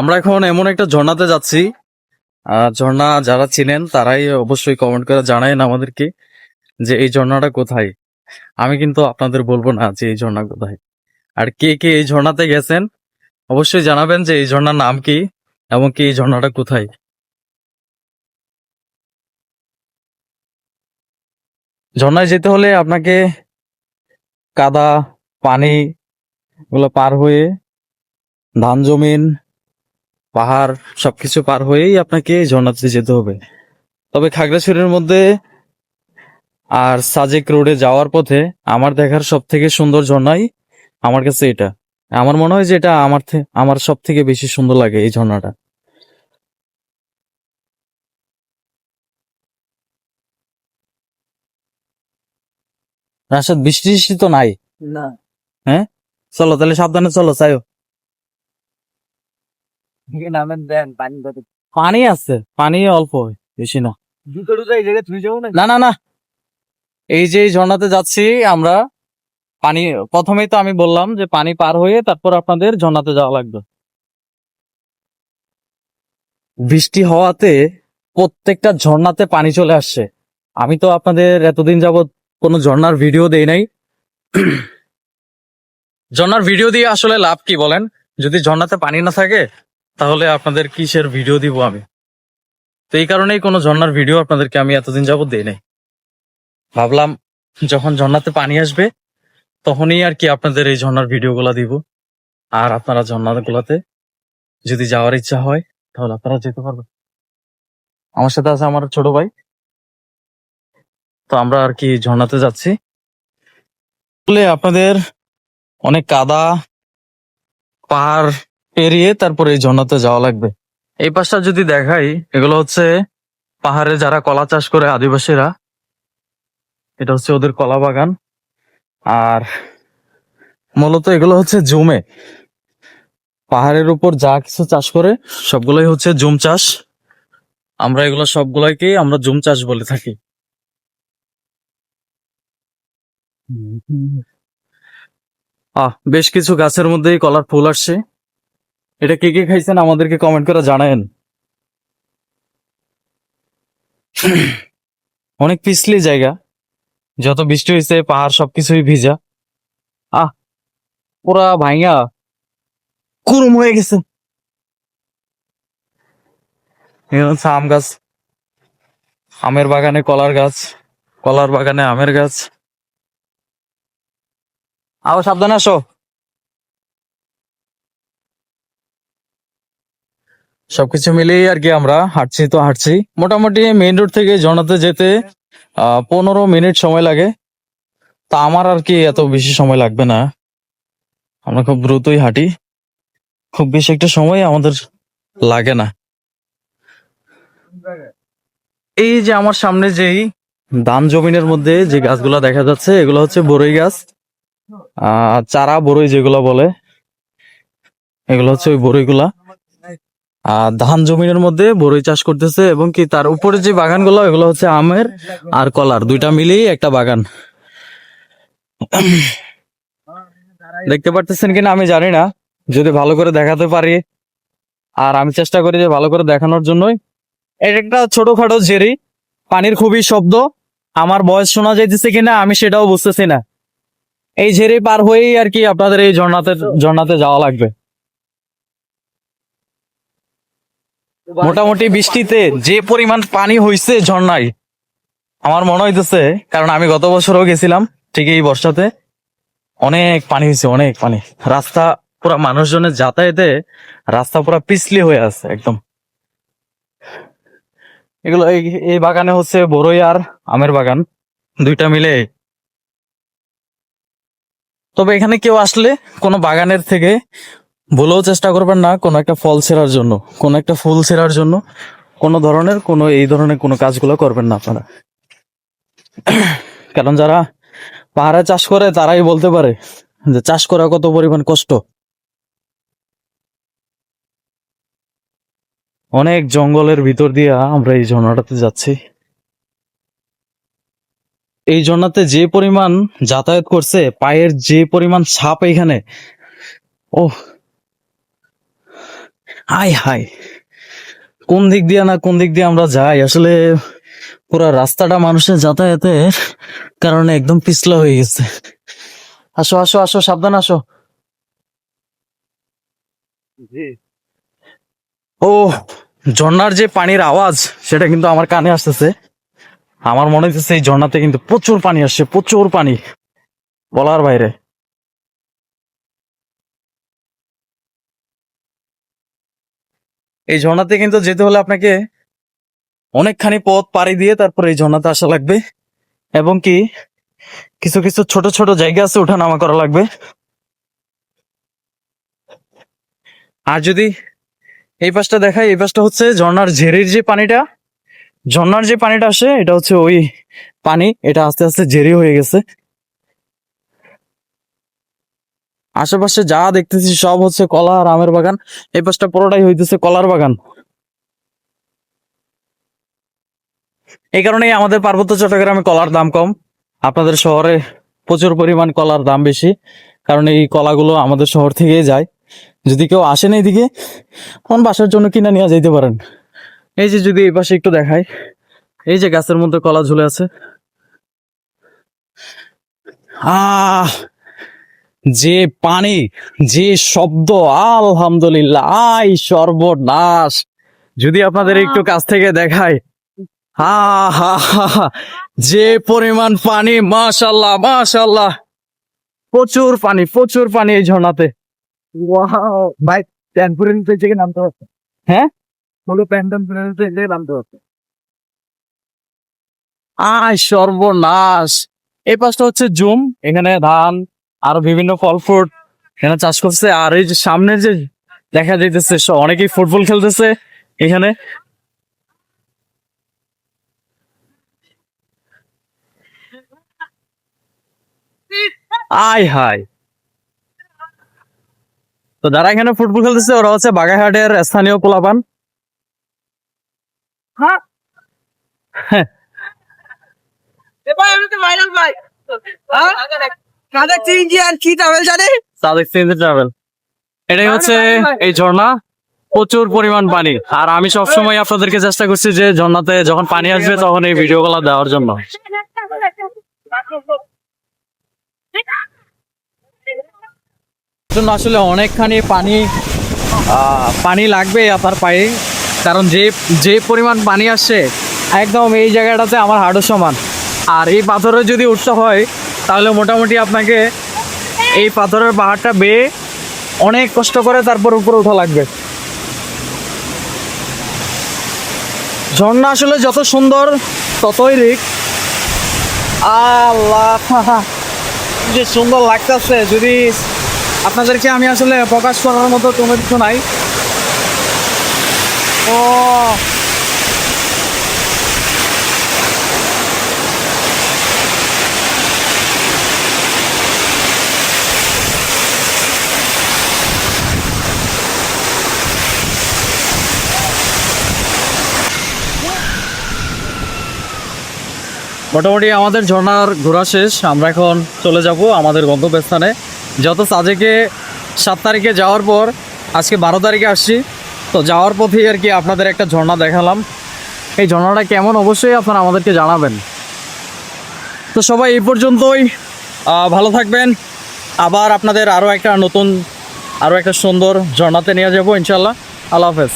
আমরা এখন এমন একটা ঝর্ণাতে যাচ্ছি। ঝর্ণা যারা চিনেন তারাই অবশ্যই কমেন্ট করে জানায়েন আমাদেরকে যে এই ঝর্ণাটা কোথায়। আমি কিন্তু আপনাদের বলবো না যে এই ঝর্ণা কোথায়। আর কে কে এই ঝর্ণাতে গেছেন অবশ্যই জানাবেন যে এই ঝর্ণার নাম কি এবং কি এই ঝর্ণাটা কোথায়। ঝর্ণায় যেতে হলে আপনাকে কাদা, পানি গুলো পার হয়ে, ধান জমিন, পাহাড় সবকিছু পার হয়েই আপনাকে এই ঝর্ণাতে যেতে হবে। তবে খাগড়াছড়ির মধ্যে আর সাজেক রোডে যাওয়ার পথে আমার দেখার সব থেকে সুন্দর ঝর্ণাই আমার কাছে এটা। আমার মনে হয় যে এটা আমার সব থেকে বেশি সুন্দর লাগে এই ঝর্ণাটা। রাশাদ বৃষ্টি টিষ্টি তো নাই? না, হ্যাঁ, চলো তাহলে সাবধানে চলো। চাইও নামেন দেন পানি কত পানি আছে, পানি অল্প, বেশি না। দুটো দুটো এই জায়গায় তুই যাবো না। না না না, এই যে এই ঝর্ণাতে যাচ্ছি আমরা, পানি প্রথমেই তো আমি বললাম যে পানি পার হয়ে তারপর আপনাদের ঝর্ণাতে যাওয়া লাগবে। বৃষ্টি হওয়াতে প্রত্যেকটা ঝর্ণাতে পানি চলে আসছে। আমি তো আপনাদের এতদিন যাবত কোনো ঝর্ণার ভিডিও দেই নাই। ঝর্ণার ভিডিও দিয়ে আসলে লাভ কি বলেন? যদি ঝর্ণাতে পানি না থাকে তাহলে আপনাদের কিসের ভিডিও দিব আমি? তো এই কারণেই কোনো ঝর্ণার ভিডিও আপনাদেরকে আমি এতদিন যাবত দেই নাই। ভাবলাম যখন ঝর্ণাতে পানি আসবে তখনই আর কি আপনাদের এই ঝর্ণার ভিডিও গুলা দিব। আর আপনারা ঝর্ণা গুলাতে যদি যাওয়ার ইচ্ছা হয় তাহলে আপনারা যেতে পারবেন। আমার সাথে আছে আমার ছোট ভাই। তো আমরা আর কি ঝর্ণাতে যাচ্ছি বলে আপনাদের অনেক কাদা, পাহাড় পেরিয়ে তারপরে এই ঝর্ণাতে যাওয়া লাগবে। এই পাশটা যদি দেখাই, এগুলো হচ্ছে পাহাড়ে যারা কলা চাষ করে আদিবাসীরা, এটা হচ্ছে ওদের কলা বাগান। আর মূলত এগুলো হচ্ছে জুমে, পাহাড়ের উপর যা কিছু চাষ করে সবগুলোই হচ্ছে জুম চাষ। আমরা এগুলো সবগুলোকে আমরা জুম চাষ বলে থাকি। বেশ কিছু গাছের মধ্যেই কলার ফুল আসছে। এটা কে কে খাইছেন আমাদেরকে কমেন্ট করে জানায়েন। অনেক পিছলি জায়গা, যত বৃষ্টি হয়েছে পাহাড় সবকিছুই ভিজা। আহ পুরা ভাইয়া কুরুম হয়ে গেছে। এখানে হচ্ছে আম গাছ, আমের বাগানে কলার গাছ, কলার বাগানে আমের গাছ। সাবধানে আসো। সবকিছু মিলিয়ে আর কি আমরা হাঁটছি মোটামুটি মেইন রোড থেকে ঝর্ণাতে যেতে 15 মিনিট সময় লাগে। তা আমার আর কি এত বেশি সময় লাগবে না, আমরা খুব দ্রুতই হাঁটি, খুব বেশি একটা সময় আমাদের লাগে না। এই যে আমার সামনে যেই ধান জমিনের মধ্যে যে গাছগুলা দেখা যাচ্ছে এগুলো হচ্ছে বড়ই গাছ। চারা বড়ই যেগুলো বলে, এগুলো হচ্ছে ওই বড়ইগুলা। ধান জমিনের মধ্যে বড়ই চাষ করতেছে এবং কি তার উপরে যে বাগানগুলো এগুলো হচ্ছে আমের আর কলার দুইটা মিলিয়ে একটা বাগান। দেখতে পারতেছেন কিনা আমি জানি না, যদি ভালো করে দেখাতে পারি। আর আমি চেষ্টা করি যে ভালো করে দেখানোর জন্যই। এটা একটা ছোটখাটো ঝেরি, পানির খুবই শব্দ। আমার ভয়েস শোনা যাইতেছে কিনা আমি সেটাও বুঝতেছি না। এই ঝেরি পার হয়েই আর কি আপনাদের এই ঝর্ণাতে যাওয়া লাগবে। মোটামুটি বৃষ্টিতে যে পরিমাণ পানি হয়েছে ঝর্ণায় আমার মনে হইতেছে, কারণ আমি গত বছরও গেছিলাম ঠিক এই বর্ষাতে, অনেক পানি হয়েছে, অনেক পানি। রাস্তা পুরা মানুষজনের যাতায়াতে রাস্তা পুরা পিছলি হয়ে আছে একদম। এগুলো এই বাগানে হচ্ছে বড়ই আর আমের বাগান দুইটা মিলে। তবে এখানে কেউ আসলে কোনো বাগানের থেকে ভুলেও চেষ্টা করবেন না কোনো একটা ফল ছেঁড়ার জন্য, কোনো একটা ফুল ছেঁড়ার জন্য, কোনো এই ধরনের কোনো কাজগুলো করবেন না আপনারা। কারণ যারা পাহাড়ে চাষ করে তারাই বলতে পারে যে চাষ করা কত পরিমাণ কষ্ট। অনেক জঙ্গলের ভিতর দিয়ে আমরা এই ঝর্ণাটাতে যাচ্ছি। এই ঝর্ণাতে যে পরিমাণ যাতায়াত করছে, পায়ের যে পরিমাণ ছাপ এখানে, ও হাই হাই, কোন দিক দিয়ে না কোন দিক দিয়ে আমরা যাই আসলে। পুরো রাস্তাটা মানুষের যাতায়াতের কারণে একদম পিছলা হয়ে গেছে। আসো আসো আসো, সাবধান আসো। জি। ও, ঝর্ণার যে পানির আওয়াজ সেটা কিন্তু আমার কানে আসতেছে। আমার মনে হচ্ছে এই ঝর্ণাতে কিন্তু প্রচুর পানি আসছে, প্রচুর পানি, বলার বাইরে। এই ঝর্ণাতে কিন্তু যেতে হলে আপনাকে অনেকখানি পথ পাড়ি দিয়ে তারপর এই ঝর্ণাতে আসা লাগবে, এবং কি কিছু কিছু ছোট ছোট জায়গা আছে ওঠানামা করা লাগবে। আর যদি এই পাশটা দেখাই, এই পাশটা হচ্ছে ঝর্ণার ঝেরির যে পানিটা, ঝর্ণার যে পানিটা আসে এটা হচ্ছে ওই পানি, এটা আস্তে আস্তে ঝেরি হয়ে গেছে। আশেপাশে যা দেখতেছি সব হচ্ছে কলা আর আমের বাগান, এই পাশটা পুরোটাই হইতেছে কলার বাগান। এই কারণেই আমাদের পার্বত্য চট্টগ্রামে কলার দাম কম, আপনাদের শহরে প্রচুর পরিমাণ কলার দাম বেশি, কারণ এই কলাগুলো আমাদের শহর থেকেই যায়। যদি কেউ আসেন এইদিকে, তখন বাসার জন্য কিনে নিয়ে যাইতে পারেন। এই যে যদি এই পাশে একটু দেখাই, এই যে গাছের মধ্যে কলা ঝুলে আছে। আহ, যে পানি, যে শব্দ, আলহামদুলিল্লাহ, আই সর্বনাশ। যদি আপনাদের একটু কাছ থেকে দেখাই, হা হা হা হা, যে পরিমাণ পানি, মাশাল্লাহ মাশাল্লাহ, প্রচুর পানি, প্রচুর পানি এই ঝর্ণাতে। ওয়াও ভাই, প্যান্ট পরে নিতে থেকে নামতে হচ্ছে। হ্যাঁ, হলো প্যান্ট পরে নিতে থেকে নামতে হচ্ছে। আয় সর্বনাশ। এই পাশটা হচ্ছে জুম, এখানে ধান আর বিভিন্ন ফল ফ্রুট এখানে চাষ করছে। আর এই যে সামনে যে দেখা যাইতেছে অনেকেই ফুটবল খেলতেছে এখানে। আয় হায়, তো যারা এখানে ফুটবল খেলতেছে ওরা হচ্ছে বাগেরহাটের স্থানীয় পোলাপান। হ্যাঁ, ভাই আমি তো ভাইরাল ভাই। কাদের চিনজি আর কি ট্রাভেল জানে? সাদেক সিন্ধু ট্রাভেল। এটাই হচ্ছে এই ঝর্ণা, প্রচুর পরিমাণ পানি। আর আমি সবসময় আপনাদেরকে চেষ্টা করছি যে ঝর্ণাতে যখন পানি আসবে তখন এই ভিডিও গুলো দেওয়ার জন্য। জন্য আসলে অনেকখানি পানি পানি লাগবে আপনার পায়ে, কারণ যে যে পরিমাণ পানি আসছে একদম এই জায়গাটাতে আমার হাঁটু সমান। আর এই পাথরে যদি উঠতে হয় তাহলে মোটামুটি আপনাকে এই পাথরের পাহাড়টা বেয়ে অনেক কষ্ট করে তারপর উপরে ওঠা লাগবে। ঝর্ণা আসলে যত সুন্দর ততই রিস্ক। আল্লাহ, যে সুন্দর লাগতেছে, যদি আপনাদেরকে আমি আসলে প্রকাশ করার মতো কোনো কিছু নাই। ও, মোটামুটি আমাদের ঝর্ণার ঘোরা শেষ, আমরা এখন চলে যাব আমাদের গন্তব্যস্থানে। যত সাজেকে 7 তারিখে যাওয়ার পর আজকে 12 তারিখে আসছি, তো যাওয়ার পথেই আর কি আপনাদের একটা ঝর্ণা দেখালাম। এই ঝর্ণাটা কেমন অবশ্যই আপনারা আমাদেরকে জানাবেন। তো সবাই এই পর্যন্তই, ভালো থাকবেন। আবার আপনাদের আরও একটা নতুন, আরও একটা সুন্দর ঝর্ণাতে নিয়ে যাবো ইনশাল্লাহ। আল্লাহ হাফেজ।